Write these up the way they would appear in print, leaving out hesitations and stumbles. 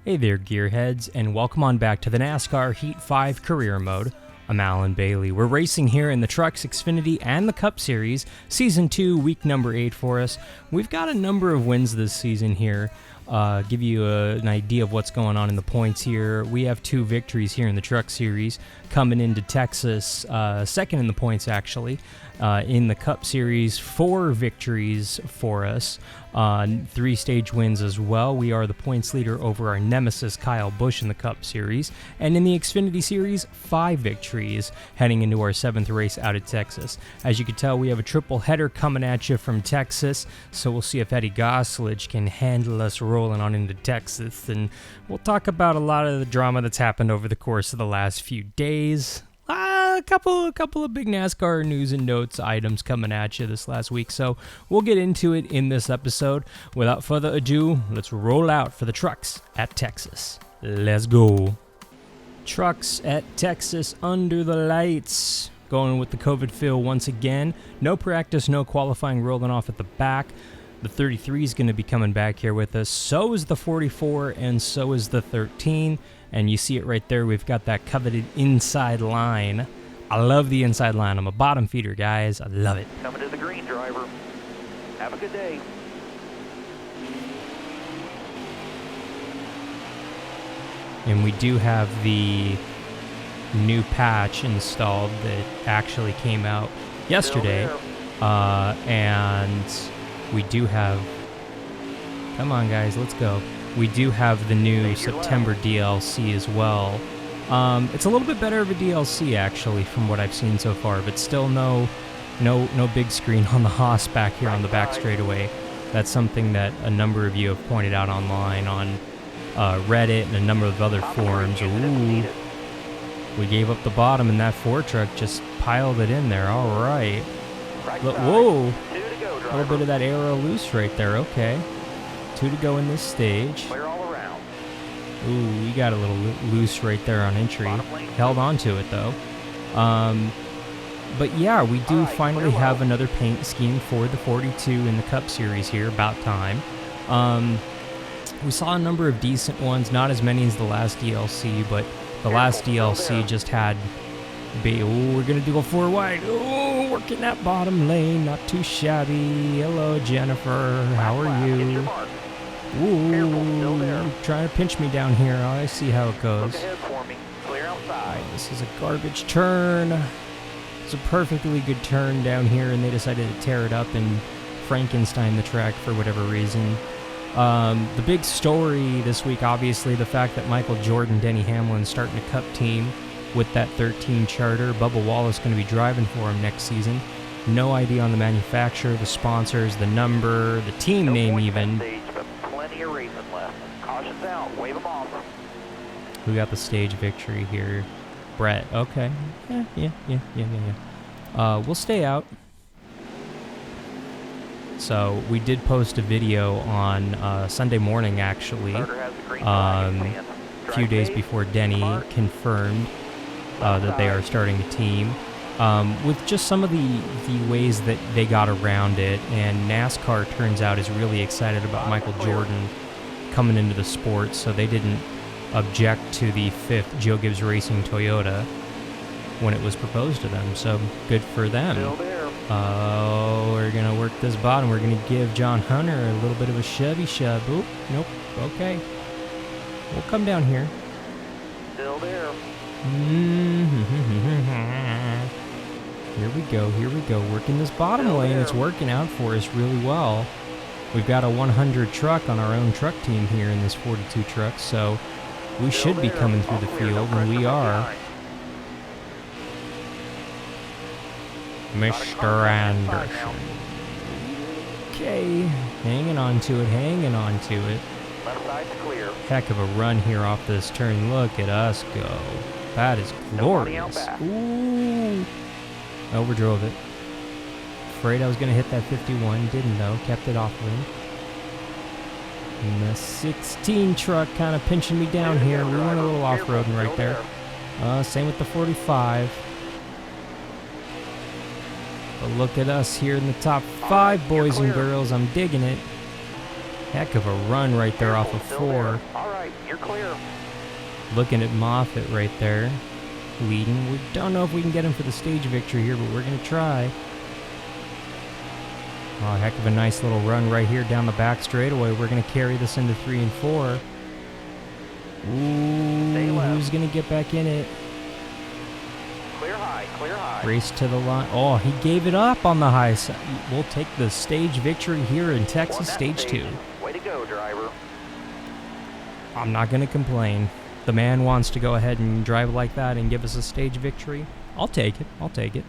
Hey there, gearheads, and welcome on back to the Nascar Heat 5 Career Mode. I'm Alan Bailey. We're racing here in the Trucks, Xfinity, and the Cup Series, Season 2, Week number 8 for us. We've got a number of wins this season here. Give you an idea of what's going on in the points here. We have 2 victories here in the Truck Series, coming into Texas, second in the points actually. In the Cup Series, 4 victories for us, 3 stage wins as well. We are the points leader over our nemesis Kyle Busch in the Cup Series, and in the Xfinity Series, 5 victories heading into our 7th race out of Texas. As you can tell, we have a triple header coming at you from Texas, so we'll see if Eddie Gossage can handle us rolling on into Texas, and we'll talk about a lot of the drama that's happened over the course of the last few days. A couple of big NASCAR news and notes items coming at you this last week, so we'll get into it in this episode. Without further ado, let's roll out for the Trucks at Texas. Let's go. Trucks at Texas under the lights. Going with the COVID fill once again. No practice, no qualifying, rolling off at the back. The 33 is going to be coming back here with us. So is the 44, and so is the 13. And you see it right there. We've got that coveted inside line. I love the inside line. I'm a bottom feeder, guys. I love it. Coming to the green, driver. Have a good day. And we do have the new patch installed that actually came out yesterday. And we do have... Come on, guys. Let's go. We do have the new September DLC as well. It's a little bit better of a DLC, actually, from what I've seen so far, but still no big screen on the Haas back here on the back straightaway. That's something that a number of you have pointed out online on Reddit and a number of other forums. Ooh, we gave up the bottom, and that 4 truck just piled it in there. All right. Whoa, a little bit of that aero loose right there. Okay. 2 to go in this stage. Clear all around. Ooh, we got a little loose right there on entry. Held on to it, though. But yeah, we do finally have another paint scheme for the 42 in the Cup Series here. About time. We saw a number of decent ones. Not as many as the last DLC, but the last DLC just had... Oh, we're going to do a 4 wide. Oh, working that bottom lane. Not too shabby. Hello, Jennifer. How are you? Ooh, trying to pinch me down here. Oh, I see how it goes. Alright, this is a garbage turn. It's a perfectly good turn down here, and they decided to tear it up and Frankenstein the track for whatever reason. The big story this week, obviously, the fact that Michael Jordan, Denny Hamlin starting a Cup team with that 13 charter. Bubba Wallace going to be driving for him next season. No idea on the manufacturer, the sponsors, the number, the team name even. We got the stage victory here. Brett, okay. Yeah. We'll stay out. So, we did post a video on Sunday morning, actually. A few days before Denny confirmed that they are starting a team. With just some of the ways that they got around it. And NASCAR, turns out, is really excited about Michael Jordan coming into the sport, so they didn't object to the 5th Joe Gibbs Racing Toyota when it was proposed to them, so good for them. Oh, we're going to work this bottom. We're going to give John Hunter a little bit of a Chevy shove. Oop, nope, okay. We'll come down here. Still there. Here we go. Working this bottom lane. It's working out for us really well. We've got a 100 truck on our own truck team here in this 42 truck, so we should be coming through the field, and we are. Mr. Anderson. Okay, hanging on to it. Left side's clear. Heck of a run here off this turn. Look at us go. That is glorious. Ooh. Overdrove it. Afraid I was going to hit that 51. Didn't, though. Kept it off of him. And the 16 truck kind of pinching me down here. We went a little off-roading right there. Same with the 45. But look at us here in the top 5, boys and girls. I'm digging it. Heck of a run right there off of Still 4. there. All right, you're clear. Looking at Moffat right there, leading. We don't know if we can get him for the stage victory here, but we're going to try. Oh, heck of a nice little run right here down the back straightaway. We're going to carry this into 3 and 4. Ooh, who's going to get back in it? Clear high, clear high. Race to the line. Oh, he gave it up on the high side. We'll take the stage victory here in Texas, stage 2. Way to go, driver. I'm not going to complain. The man wants to go ahead and drive like that and give us a stage victory. I'll take it. I'll take it.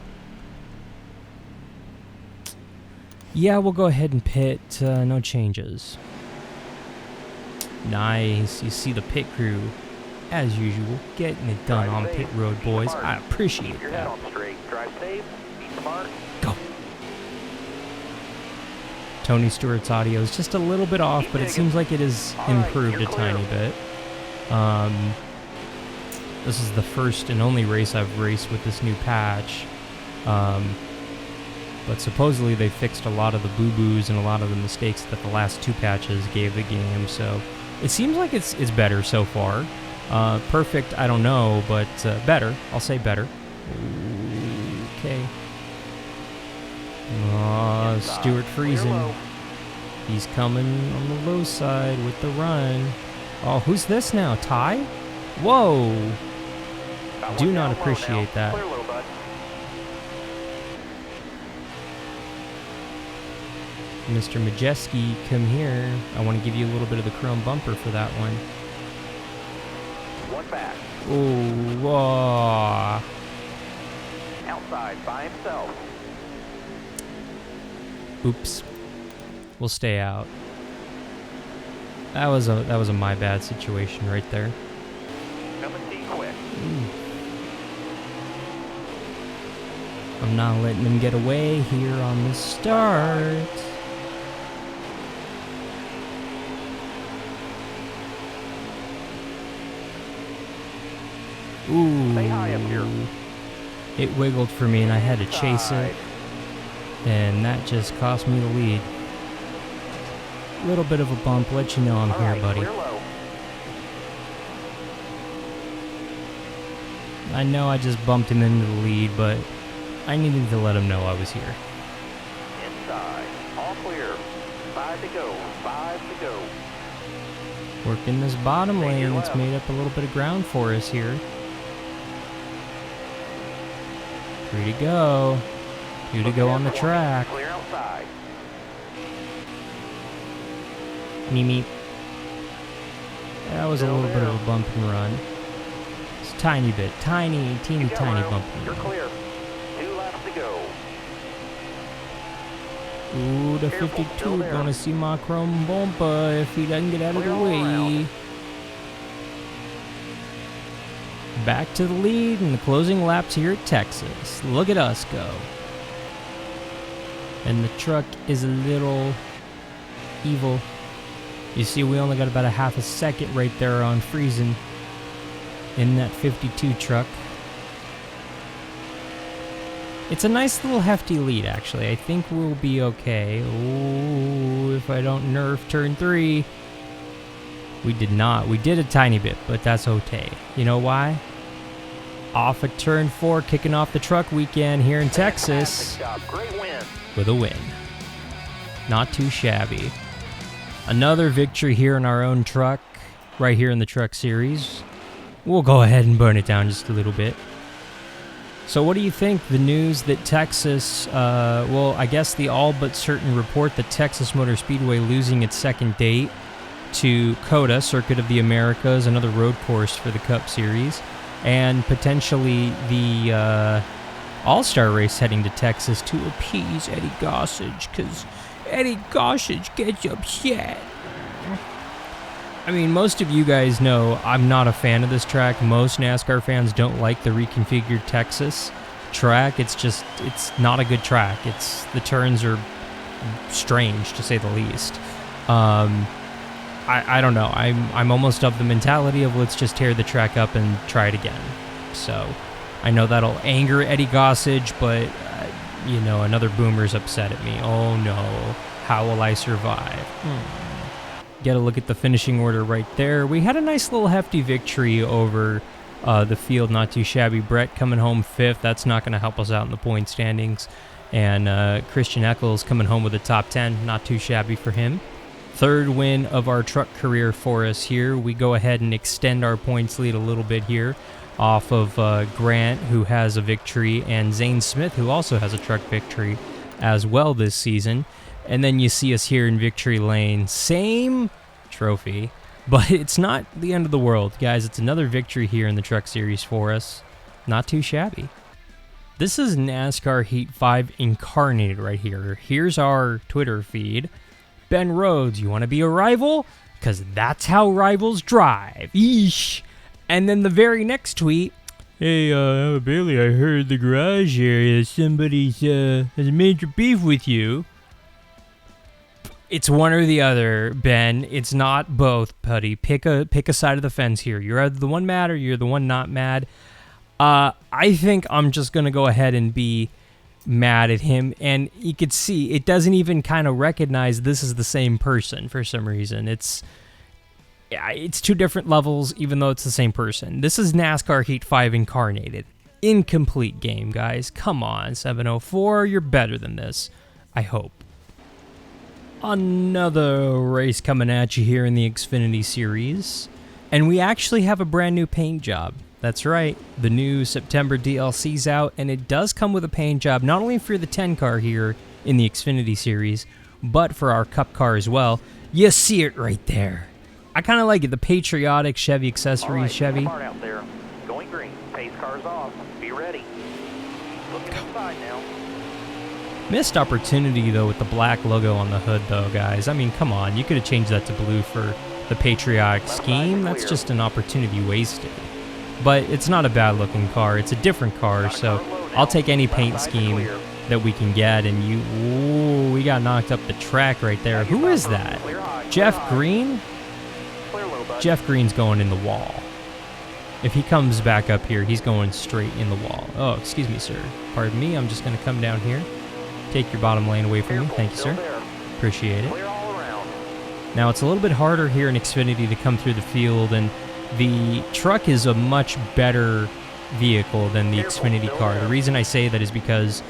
Yeah, we'll go ahead and pit. No changes. Nice. You see the pit crew, as usual, getting it done on pit road, boys. I appreciate Keep your head that. on straight. Drive safe. Be smart. Go. Tony Stewart's audio is just a little bit off, but it seems like it has improved a tiny bit. This is the first and only race I've raced with this new patch. But supposedly they fixed a lot of the boo-boos and a lot of the mistakes that the last 2 patches gave the game, so it seems like it's better so far. Perfect, I don't know, but better. I'll say better. Okay. Stewart freezing. He's coming on the low side with the run. Oh, who's this now? Ty? Whoa! Do not appreciate that. Clear low, bud. Mr. Majeski, come here. I want to give you a little bit of the chrome bumper for that one. One back. Oh, whoa. Outside by himself. Oops. We'll stay out. That was a my bad situation right there. Come and see quick. I'm not letting him get away here on the start. Ooh. Stay high up here. It wiggled for me and I had to chase it. And that just cost me the lead. Little bit of a bump, let you know I'm here, buddy. Clear low. I know I just bumped him into the lead, but I needed to let him know I was here. Inside. All clear. 5 to go. 5 to go. Working this bottom lane, it's made up a little bit of ground for us here. 3 to go. 2 to go on the track. Clear outside. Meep meep. That was a little bit of a bump and run. It's a tiny bit. Teeny tiny bump and You're run. clear. 2 laps to go. Ooh, the Careful, 52 still there. gonna see my chrome bumper if he doesn't get out of the Clear all way. around. Back to the lead in the closing laps here at Texas. Look at us go. And the truck is a little evil. You see, we only got about a half a second right there on freezing in that 52 truck. It's a nice little hefty lead, actually. I think we'll be okay. Ooh, if I don't nerf turn 3. We did not. We did a tiny bit, but that's okay. You know why? Off at turn 4, kicking off the truck weekend here in Texas Fantastic job. Great win. with a win. Not too shabby. Another victory here in our own truck, right here in the truck series. We'll go ahead and burn it down just a little bit. So what do you think? The news that Texas, well, I guess the all but certain report that Texas Motor Speedway losing its second date to COTA, Circuit of the Americas, another road course for the Cup Series, and potentially the All-Star race heading to Texas to appease Eddie Gossage, because Eddie Gossage gets upset. I mean, most of you guys know I'm not a fan of this track. Most NASCAR fans don't like the reconfigured Texas track. It's not a good track. The turns are strange, to say the least. I don't know. I'm almost of the mentality of let's just tear the track up and try it again. So I know that'll anger Eddie Gossage, but you know, another boomer's upset at me. Oh no, how will I survive? Get a look at the finishing order right there. We had a nice little hefty victory over the field, not too shabby. Brett coming home 5th. That's not going to help us out in the point standings. And Christian Eccles coming home with a top 10. Not too shabby for him. 3rd win of our truck career for us here. We go ahead and extend our points lead a little bit here off of Grant, who has a victory, and Zane Smith, who also has a truck victory as well this season. And then you see us here in victory lane. Same trophy, but it's not the end of the world, guys. It's another victory here in the Truck Series for us. Not too shabby. This is NASCAR Heat 5 incarnated right here. Here's our Twitter feed. Ben Rhodes, you want to be a rival? Because that's how rivals drive. Eesh. And then the very next tweet. Hey, Bailey, I heard the garage area. Somebody's has a major beef with you. It's one or the other, Ben. It's not both, buddy. Pick a side of the fence here. You're either the one mad or you're the one not mad. I think I'm just going to go ahead and be mad at him. And you could see it doesn't even kind of recognize this is the same person for some reason. It's 2 different levels, even though it's the same person. This is NASCAR Heat 5 incarnated. Incomplete game, guys. Come on, 704. You're better than this. I hope. Another race coming at you here in the Xfinity Series. And we actually have a brand new paint job. That's right. The new September DLC's out, and it does come with a paint job, not only for the 10 car here in the Xfinity Series, but for our Cup car as well. You see it right there. I kind of like it. The patriotic Chevy accessories, right, Chevy. Out there. Going green. Pace cars off. Be ready. Looking inside now. Missed opportunity, though, with the black logo on the hood, though, guys. I mean, come on. You could have changed that to blue for the patriotic scheme. That's just an opportunity wasted. But it's not a bad-looking car. It's a different car, so I'll take any paint scheme that we can get. And ooh, we got knocked up the track right there. Who is that? Jeff Green? Jeff Green's going in the wall. If he comes back up here, he's going straight in the wall. Oh, excuse me, sir. Pardon me. I'm just going to come down here. Take your bottom lane away from me. Thank you, sir. Appreciate it. Now, it's a little bit harder here in Xfinity to come through the field, and the truck is a much better vehicle than the Xfinity car. The reason I say that is because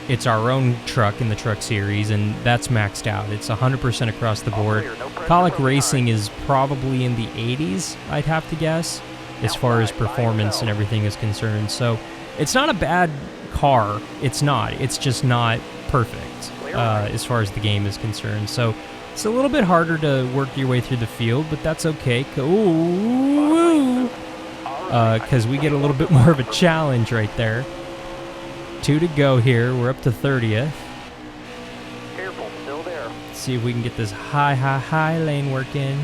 it's our own truck in the Truck Series, and that's maxed out. It's 100% across the board. Colic Racing is probably in the 80s, I'd have to guess, as far as performance and everything is concerned. So it's not a bad car. It's not. It's just not perfect as far as the game is concerned. So it's a little bit harder to work your way through the field, but that's okay. Because we get a little bit more of a challenge right there. 2 to go here. We're up to 30th. Careful, still there. Let's see if we can get this high lane working.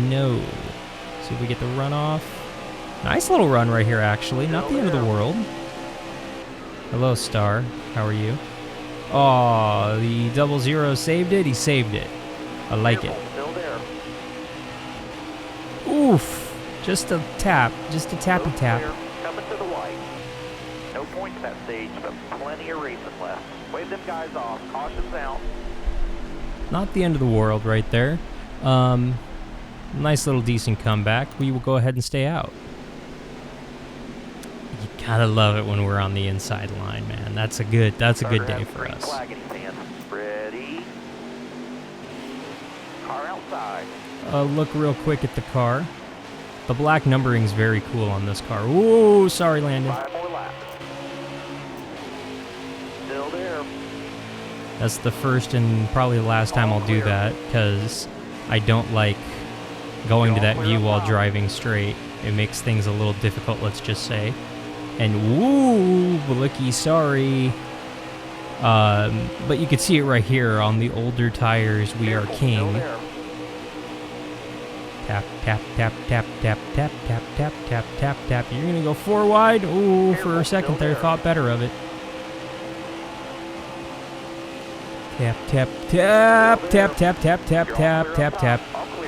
No. See if we get the runoff. Nice little run right here, actually. Not the end of the world. Hello, Star. How are you? Oh, the 00 saved it. He saved it. I like it. Still there. Oof. Just a tap. Just a tappy tap. Coming to the white. No points that stage, but plenty of racing left. Wave them guys off. Caution's out. Not the end of the world right there. Nice little decent comeback. We will go ahead and stay out. You gotta love it when we're on the inside line, man. That's a good day for us. Ready. Car outside. Look real quick at the car. The black numbering's very cool on this car. Ooh, sorry, Landon. 5 more laps. Still there. That's the first and probably the last time I'll do that, because I don't like going to that view while driving straight. It makes things a little difficult, let's just say. And woo, blicky, sorry. But you can see it right here on the older tires. We are king. Tap, tap, tap, tap, tap, tap, tap, tap, tap, tap, tap. You're gonna go 4 wide. Ooh, for a second there, thought better of it. Tap, tap, tap, tap, tap, tap, tap, tap, tap, tap,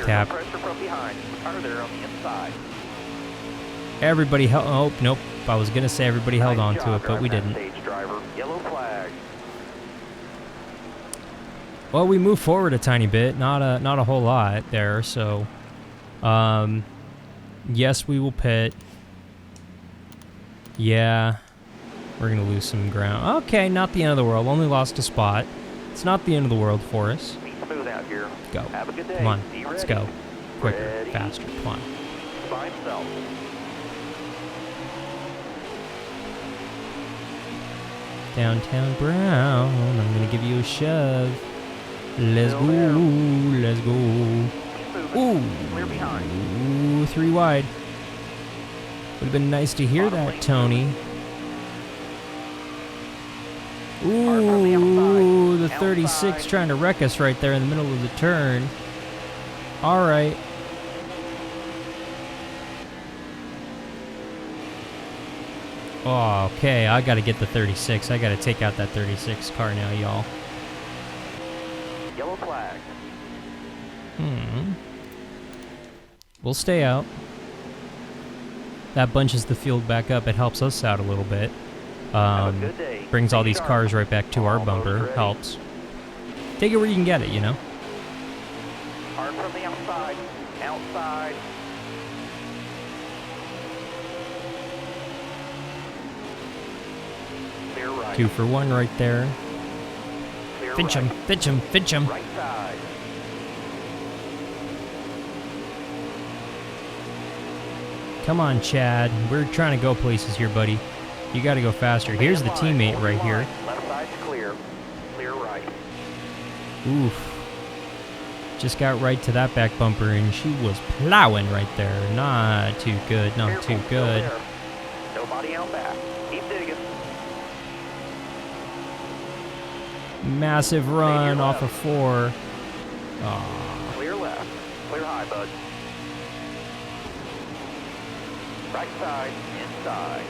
tap. Everybody held. Oh, nope. I was gonna say everybody held on to it, but we didn't. Well, we moved forward a tiny bit, not a whole lot there. So, yes, we will pit. Yeah, we're gonna lose some ground. Okay, not the end of the world. Only lost a spot. It's not the end of the world for us. Be smooth out here. Go. Have a good day. Come on, Be let's ready. go. Quicker, Ready. faster. Come on. By himself. Downtown Brown, I'm gonna give you a shove. Let's go, let's go. Keep moving. Clear behind. Ooh, 3 wide. Would have been nice to hear that, Tony. Ooh, the 36 trying to wreck us right there in the middle of the turn. All right. Oh, okay, I gotta get the 36. I gotta take out that 36 car now, y'all. Yellow flag. We'll stay out. That bunches the field back up. It helps us out a little bit. Have a good day. Brings all these Sharp. cars right back to our Almost bumper. ready. Helps. Take it where you can get it, you know? Hard from the outside. Outside. Clear right. 2 for 1 right there. Clear Finch him, right. finch him, finch him. Right side. Come on, Chad. We're trying to go places here, buddy. You gotta go faster. Here's the teammate right here. Left side's clear. Clear right. Oof. Just got right to that back bumper, and she was plowing right there. Not too good, not Careful, too still good. there. Nobody out back. Keep digging. Massive run off of left. 4. Aw. Clear left. Clear high, bud. Right side. Inside.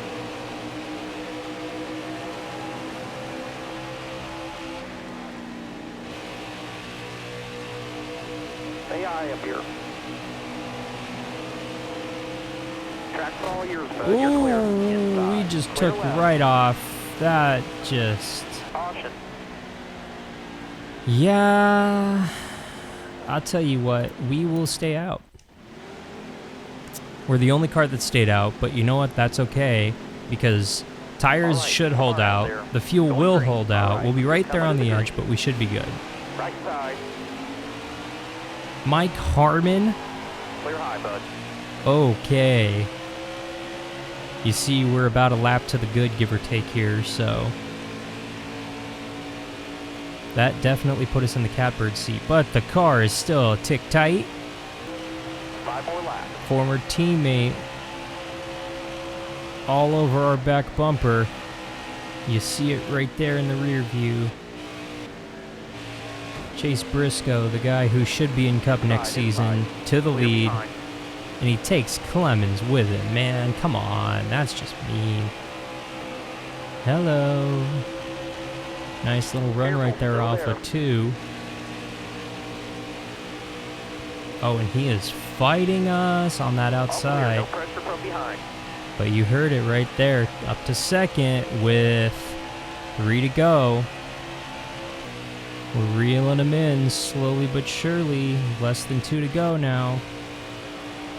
Stay high up here. Track's all yours, bud. You're clear. Ooh, Inside. we just Clear took left. right off. That just... Caution. Yeah, I'll tell you what, we will stay out. We're the only car that stayed out, but you know what, that's okay, because tires All right, should hold car out out, there. the fuel Going will green. hold All out, right, we'll be right there come on under the the edge, green. but we should be good. Right side. Mike Harmon, Clear high, bud. okay. You see, we're about a lap to the good, give or take here, so... That definitely put us in the catbird seat, but the car is still a tick tight. 5 more laps. Former teammate all over our back bumper. You see it right there in the rear view. Chase Briscoe, the guy who should be in Cup next season, to the Clear lead. behind. And he takes Clemens with him, man. Come on, that's just mean. Hello. Nice little run right there off of 2. Oh, and he is fighting us on that outside. No pressure from behind. But you heard it right there. Up to second with 3 to go. We're reeling them in slowly but surely. Less than 2 to go now.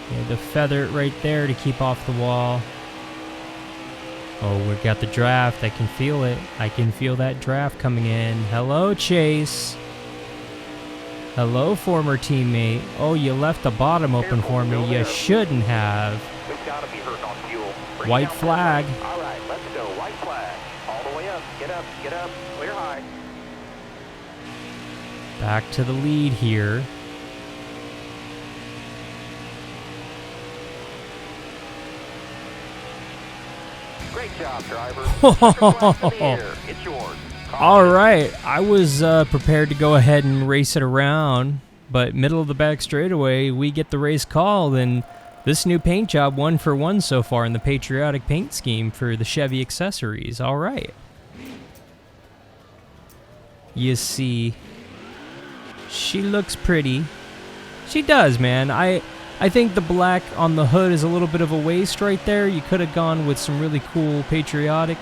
We had to feather it right there to keep off the wall. Oh, we got the draft. I can feel it. I can feel that draft coming in. Hello, Chase. Hello, former teammate. Oh, you left the bottom open for me. You shouldn't have. We've got to be hurting on fuel. Bring White down flag. All right, let's go. White flag. All the way up. Get up. Get up. Clear high. Back to the lead here. Great job, driver. Second flag in the air. It's yours. All right, I was prepared to go ahead and race it around, but middle of the back straightaway, we get the race called, and this new paint job 1 for 1 so far in the patriotic paint scheme for the Chevy accessories. All right. You see, she looks pretty. She does, man. I think the black on the hood is a little bit of a waste right there. You could have gone with some really cool patriotic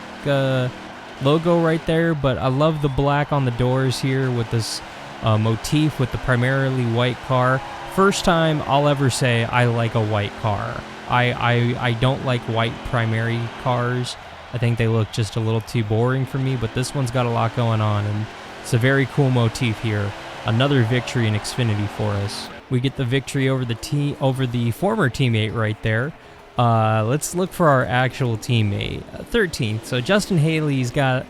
logo right there, but I love the black on the doors here with this motif with the primarily white car. First time I'll ever say I like a white car. I don't like white primary cars. I think they look just a little too boring for me, but this one's got a lot going on, and it's a very cool motif here. Another victory in Xfinity for us. We get the victory over the former teammate right there. Let's look for our actual teammate, 13th. So Justin Haley's got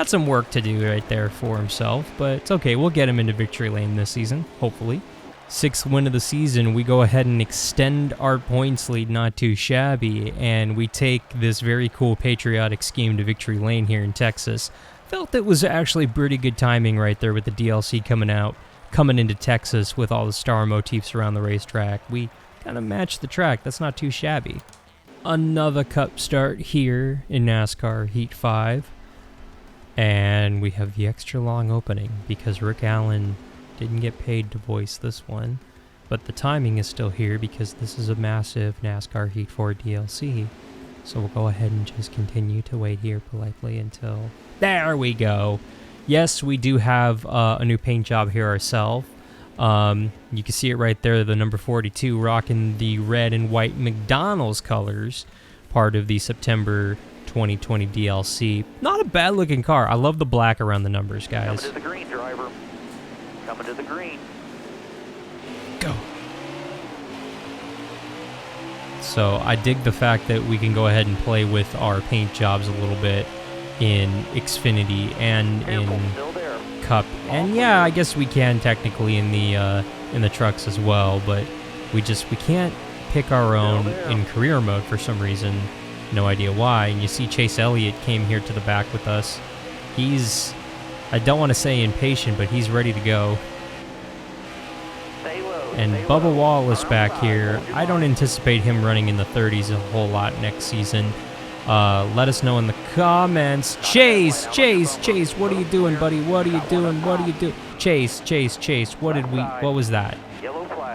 some work to do right there for himself, but it's okay. We'll get him into victory lane this season, hopefully. 6th win of the season, we go ahead and extend our points lead, not too shabby, and we take this very cool patriotic scheme to victory lane here in Texas. Felt it was actually pretty good timing right there with the DLC coming into Texas with all the star motifs around the racetrack. We kind of matched the track. That's not too shabby. Another cup start here in NASCAR Heat 5, and we have the extra long opening because Rick Allen didn't get paid to voice this one, but the timing is still here because this is a massive NASCAR Heat 4 DLC. So we'll go ahead and just continue to wait here politely until... There we go! Yes, we do have a new paint job here ourselves. You can see it right there, the number 42 rocking the red and white McDonald's colors, part of the September 2020 DLC. Not a bad looking car. I love the black around the numbers, guys. Coming to the green, driver. Coming to the green. Go. So I dig the fact that we can go ahead and play with our paint jobs a little bit in Xfinity and in Cup. And yeah, I guess we can technically in the trucks as well, but we can't pick our own in career mode for some reason. No idea why. And you see Chase Elliott came here to the back with us. He's, I don't want to say impatient, but he's ready to go. And Bubba Wallace back here, I don't anticipate him running in the 30s a whole lot next season. Let us know in the comments. Chase, what are you doing, buddy? What are you doing? Chase, what was that?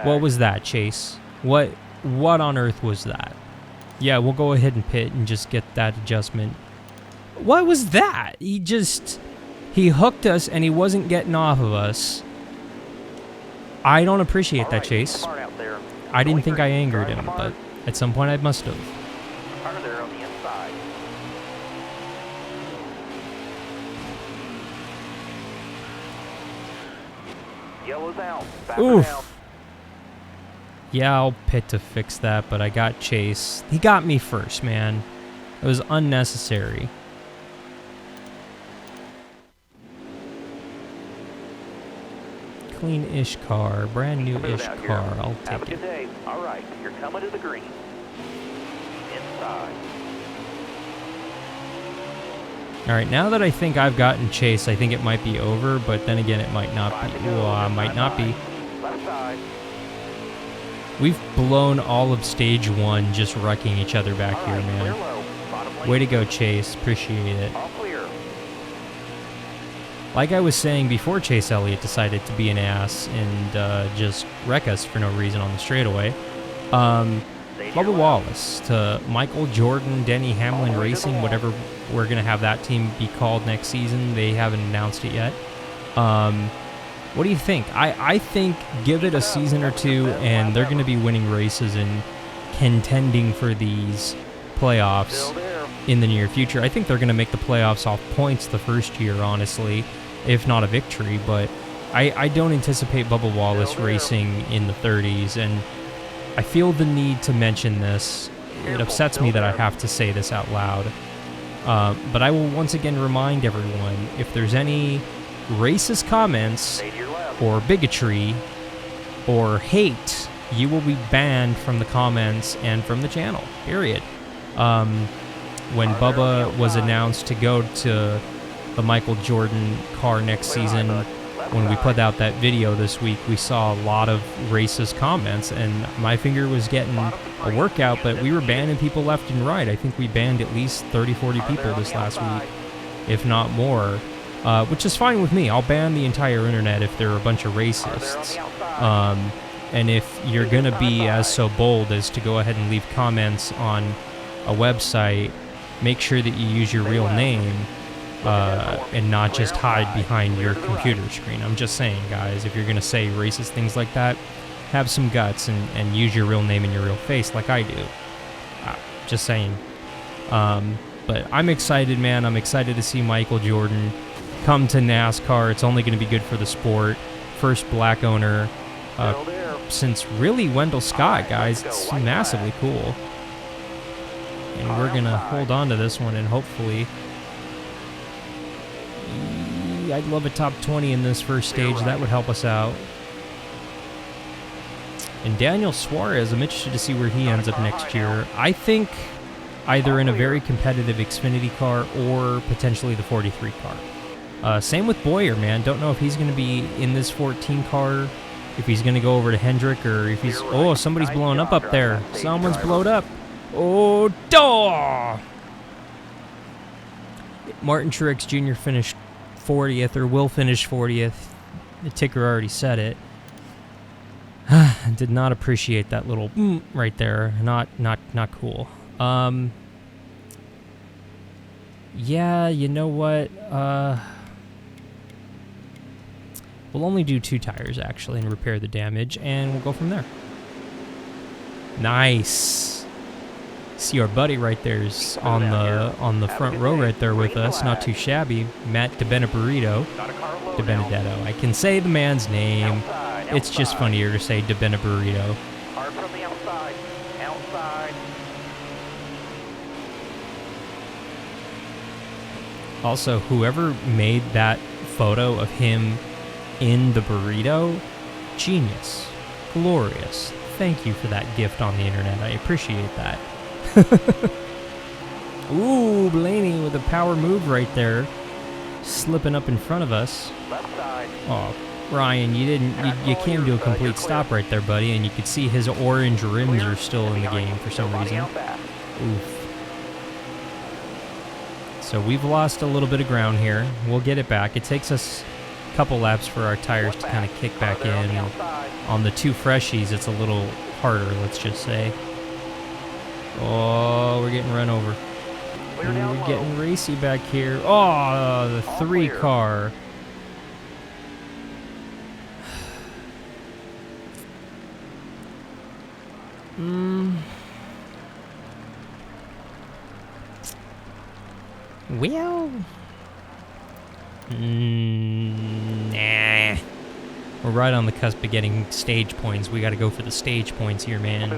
What was that, Chase? What on earth was that? Yeah, we'll go ahead and pit and just get that adjustment. What was that? He hooked us and he wasn't getting off of us. I don't appreciate that, Chase. I didn't think I angered him, but at some point I must have. Yellow's out. Oof. Yeah, I'll pit to fix that, but I got Chase. He got me first, man. It was unnecessary. Clean-ish car, brand new-ish car. I'll take it. Have a good day. All right, you're coming to the green. Inside. All right, now that I think I've gotten Chase, I think it might be over, but then again, it might not be. Well, might not be. Left side. We've blown all of stage 1 just wrecking each other back here, man. Way to go, Chase. Appreciate it. All clear. Like I was saying before Chase Elliott decided to be an ass and just wreck us for no reason on the straightaway, Bubba Wallace to Michael Jordan, Denny Hamlin Racing, whatever we're going to have that team be called next season. They haven't announced it yet. What do you think? I think give it a season or two, and they're going to be winning races and contending for these playoffs in the near future. I think they're going to make the playoffs off points the first year, honestly, if not a victory. But I don't anticipate Bubba Wallace racing in the 30s, and I feel the need to mention this. It upsets me that I have to say this out loud. But I will once again remind everyone, if there's any racist comments or bigotry or hate, you will be banned from the comments and from the channel, period. When Bubba was announced to go to the Michael Jordan car next season, when we put out that video this week, we saw a lot of racist comments, and my finger was getting a workout, but we were banning people left and right. I think we banned at least 30-40 people this last week, if not more, which is fine with me. I'll ban the entire internet if they're a bunch of racists. And if you're going to be as so bold as to go ahead and leave comments on a website, make sure that you use your real name. and not just hide behind your computer screen. I'm just saying, guys, if you're going to say racist things like that, have some guts and use your real name and your real face like I do. Just saying. But I'm excited, man. I'm excited to see Michael Jordan come to NASCAR. It's only going to be good for the sport. First black owner since really Wendell Scott, guys. It's massively cool. And we're going to hold on to this one and hopefully... I'd love a top 20 in this first stage. That would help us out. And Daniel Suarez, I'm interested to see where he ends up next year. I think either in a very competitive Xfinity car or potentially the 43 car. Same with Boyer, man. Don't know if he's going to be in this 14 car, if he's going to go over to Hendrick, or if he's... Oh, somebody's blowing up there. Someone's blowed up. Oh, duh! Martin Truex Jr. finished 40th, or will finish 40th. The ticker already said it. Did not appreciate that little right there. Not cool. Yeah, you know what? We'll only do 2 tires actually and repair the damage, and we'll go from there. Nice. See our buddy right there's on the front row right there with us. Not too shabby. Matt DiBenedetto. I can say the man's name. It's just funnier to say DiBenedetto. Hard from the outside. Also, whoever made that photo of him in the burrito, genius, glorious. Thank you for that gift on the internet. I appreciate that. Ooh, Blaney with a power move right there, slipping up in front of us. Left side. Oh, Ryan, you came to a complete stop right there, buddy, and you could see his orange rims are still in the game for some reason. Oof. So we've lost a little bit of ground here. We'll get it back. It takes us a couple laps for our tires to kind of kick back in. And on the 2 freshies, it's a little harder, let's just say. Oh, we're getting run over. We're getting racy back here. Oh, the 3 car. Well, nah. We're right on the cusp of getting stage points. We got to go for the stage points here, man.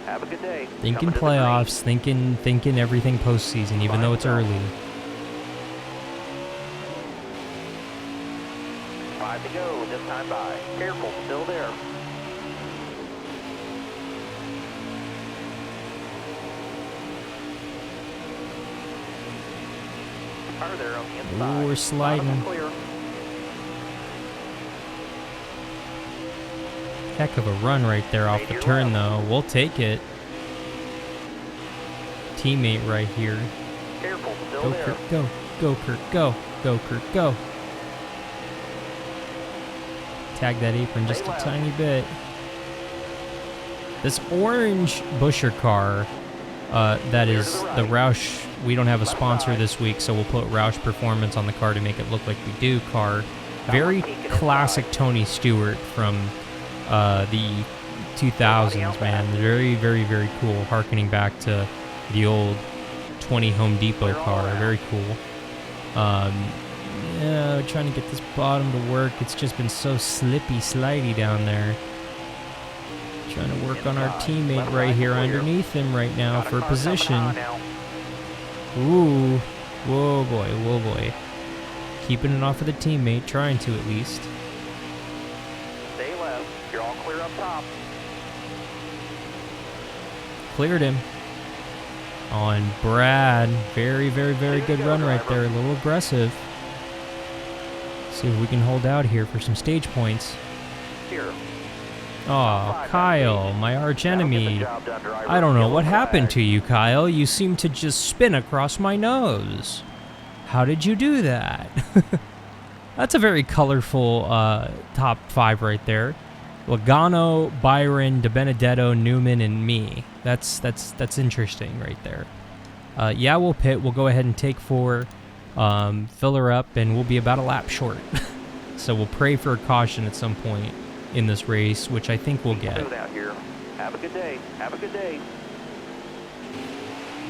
Have a good day. Thinking playoffs, thinking everything postseason, even though it's early. 5 to go, this time by. Careful, still there. There on the inside. Ooh, we're sliding. Heck of a run right there off the turn, though. We'll take it. Teammate right here. Careful, still go, there. Kurt, go. Go, Kurt, go. Go, Kurt, go. Tag that apron just a tiny bit. This orange Buescher car, that is the Roush. We don't have a sponsor this week, so we'll put Roush Performance on the car to make it look like we do car. Very classic Tony Stewart from the 2000s, man. Very, very, very cool, harkening back to the old 20 Home Depot car. Very cool. Yeah, trying to get this bottom to work. It's just been so slidey down there. Trying to work on our teammate right here underneath him right now for position. Ooh. Whoa, boy. Whoa, boy. Keeping it off of the teammate. Trying to, at least. Stay left. You're all clear up top. Cleared him. On Brad. Very, very, very good run right there. A little aggressive. See if we can hold out here for some stage points. Here. Oh, Kyle, my arch enemy. I don't know what happened to you, Kyle. You seem to just spin across my nose. How did you do that? That's a very colorful top 5 right there. Logano, Byron, DiBenedetto, Newman, and me. That's interesting right there. Yeah, we'll pit. We'll go ahead and take 4. fill her up, and we'll be about a lap short. So we'll pray for a caution at some point in this race, which I think we'll get. Out here. Have a good day. Have a good day.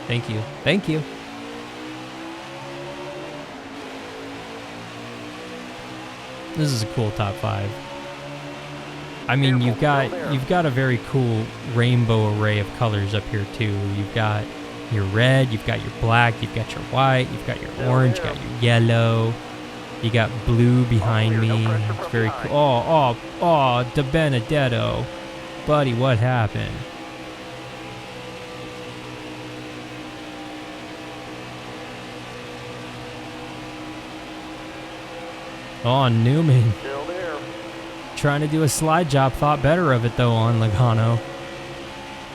Thank you. Thank you. This is a cool top 5. I mean, you've got a very cool rainbow array of colors up here too. You've got your red, you've got your black, you've got your white, you've got your orange, you got your yellow. You got blue behind me. It's very cool. Oh, De Benedetto. Buddy, what happened? Oh, Newman. Still there. Trying to do a slide job. Thought better of it, though, on Logano.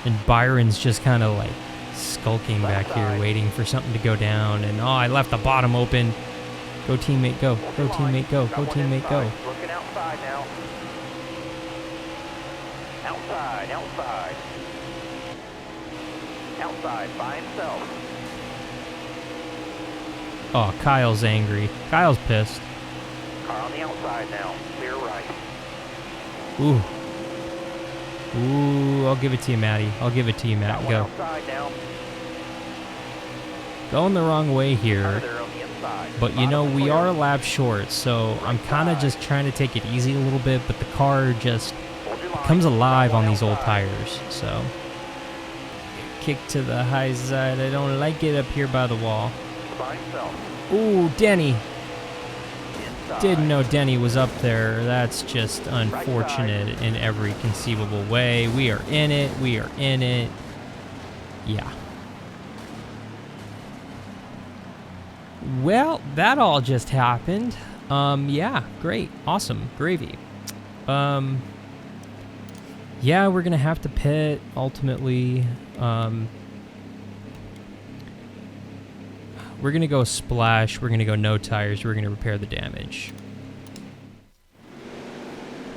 And Byron's just kind of, like, skulking back here, waiting for something to go down. And, oh, I left the bottom open. Go teammate, go. Go teammate, go. Go teammate, go. Looking outside now. Outside, outside. Outside by himself. Oh, Kyle's angry. Kyle's pissed. Car on the outside now. Clear right. Ooh. Ooh, I'll give it to you, Matty. I'll give it to you, Matt. Go. Outside now. Going the wrong way here. But, you know, we are a lap short, so I'm kind of just trying to take it easy a little bit, but the car just comes alive on these old tires, so. Kick to the high side. I don't like it up here by the wall. Ooh, Denny. Didn't know Denny was up there. That's just unfortunate in every conceivable way. We are in it. We are in it. Yeah. Well, that all just happened. Yeah, great. Awesome. Gravy. Yeah, we're going to have to pit, ultimately. We're going to go splash. We're going to go no tires. We're going to repair the damage.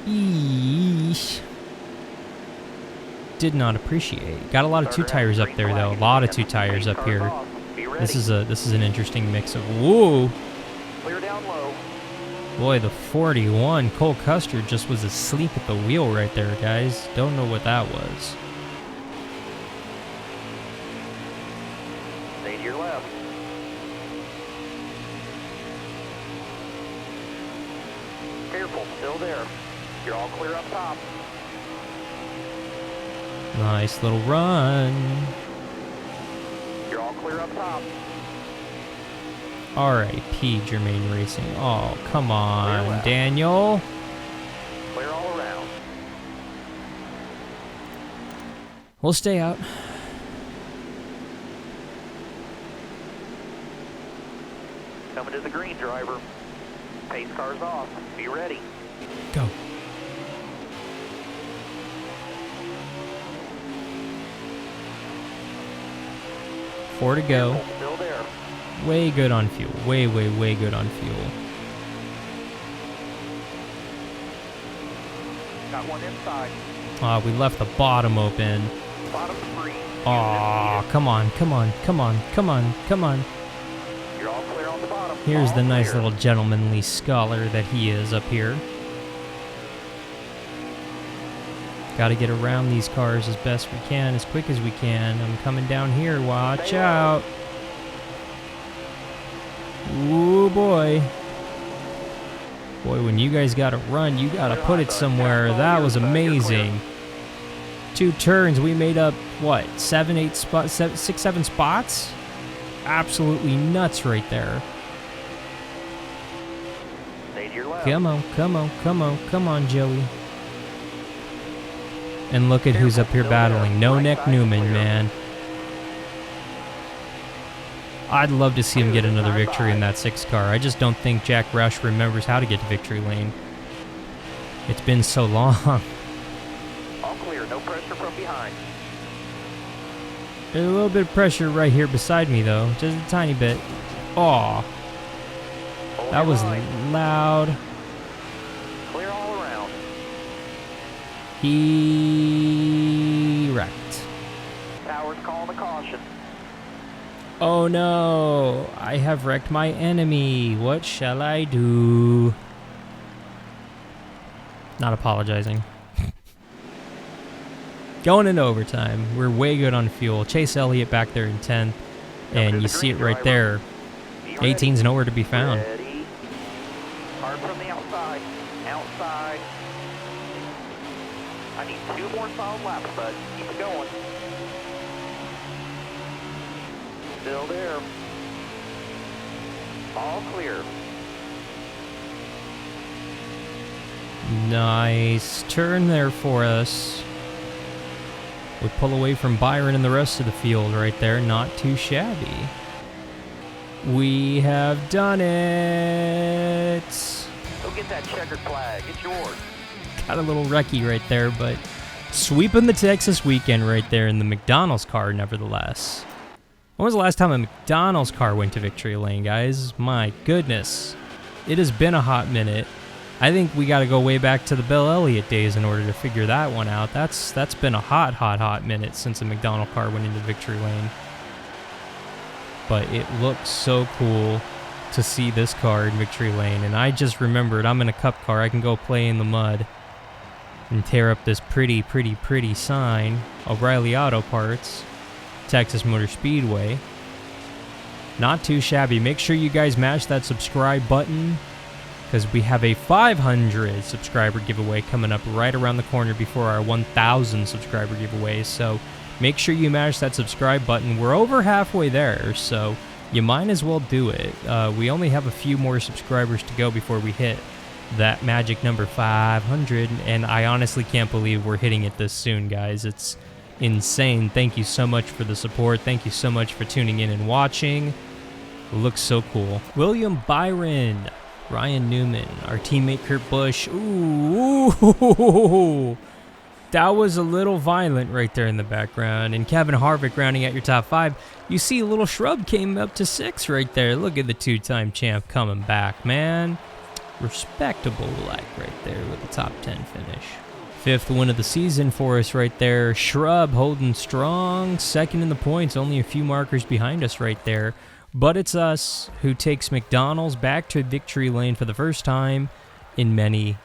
Eesh. Did not appreciate. Got a lot of 2 tires up there, though. A lot of 2 tires up here. This is an interesting mix of whoa. Clear down low. Boy, the 41 Cole Custer just was asleep at the wheel right there, guys. Don't know what that was. Stay to your left. Careful, still there. You're all clear up top. Nice little run. You're all clear up top. R.I.P. Germain Racing. Oh, come on, Daniel. Clear all around. We'll stay out. Coming to the green, driver. Pace car's off. Be ready. Go. Four to go. Still there. Way good on fuel. Way good on fuel. Got one inside. We left the bottom open. Bottom 3. Aw, come on. You're all clear on the bottom. Here's all the nice clear. little gentlemanly scholar that he is up here. Got to get around these cars as best we can, as quick as we can. I'm coming down here. Watch out. Ooh, boy. Boy, when you guys got to run, you got to put it somewhere. That was amazing. 2 turns, we made up, what, 7 spots? Absolutely nuts right there. Stay to your left. Come on, Joey. And look at who's up here battling. No Neck Newman, man. I'd love to see him get another victory in that 6 car. I just don't think Jack Rush remembers how to get to victory lane. It's been so long. All clear, no pressure from behind. There's a little bit of pressure right here beside me, though. Just a tiny bit. Aw. That was loud. Clear all around. He wrecked. Power's calling a caution. Oh no, I have wrecked my enemy. What shall I do? Not apologizing. Going into overtime. We're way good on fuel. Chase Elliott back there in 10th. And you see it right there. 18's nowhere to be found. Ready. Hard from the outside. Outside. I need 2 more solid laps, bud. Keep it going. Still there. All clear. Nice turn there for us. We pull away from Byron and the rest of the field right there. Not too shabby. We have done it. Go get that checkered flag. It's yours. Got a little wrecky right there, but sweeping the Texas weekend right there in the McDonald's car, nevertheless. When was the last time a McDonald's car went to victory lane, guys? My goodness. It has been a hot minute. I think we got to go way back to the Bill Elliott days in order to figure that one out. That's been a hot minute since a McDonald's car went into victory lane. But it looks so cool to see this car in victory lane. And I just remembered I'm in a cup car. I can go play in the mud and tear up this pretty sign. O'Reilly Auto Parts, Texas Motor Speedway. Not too shabby. Make sure you guys mash that subscribe button, because we have a 500 subscriber giveaway coming up right around the corner before our 1,000 subscriber giveaway. So make sure you mash that subscribe button. We're over halfway there, so you might as well do it. We only have a few more subscribers to go before we hit that magic number 500, and I honestly can't believe we're hitting it this soon, guys. It's insane. Thank you so much for the support. Thank you so much for tuning in and watching. It looks so cool. William Byron, Ryan Newman, our teammate Kurt Busch. Ooh, that was a little violent right there in the background. And Kevin Harvick rounding out your top 5. You see a little shrub came up to 6 right there. Look at the 2-time champ coming back, man. Respectable like right there with the top 10 finish. 5th win of the season for us right there. Shrub holding strong. 2nd in the points. Only a few markers behind us right there. But it's us who takes McDonald's back to victory lane for the first time in many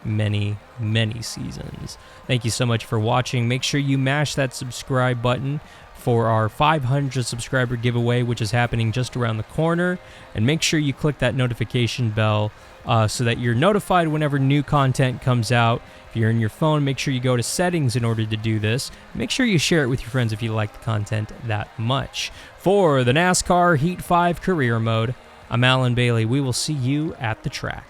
seasons. Thank you so much for watching. Make sure you mash that subscribe button for our 500 subscriber giveaway, which is happening just around the corner. And make sure you click that notification bell so that you're notified whenever new content comes out. If you're in your phone, make sure you go to settings in order to do this. Make sure you share it with your friends if you like the content that much. For the NASCAR Heat 5 Career Mode, I'm Alan Bailey. We will see you at the track.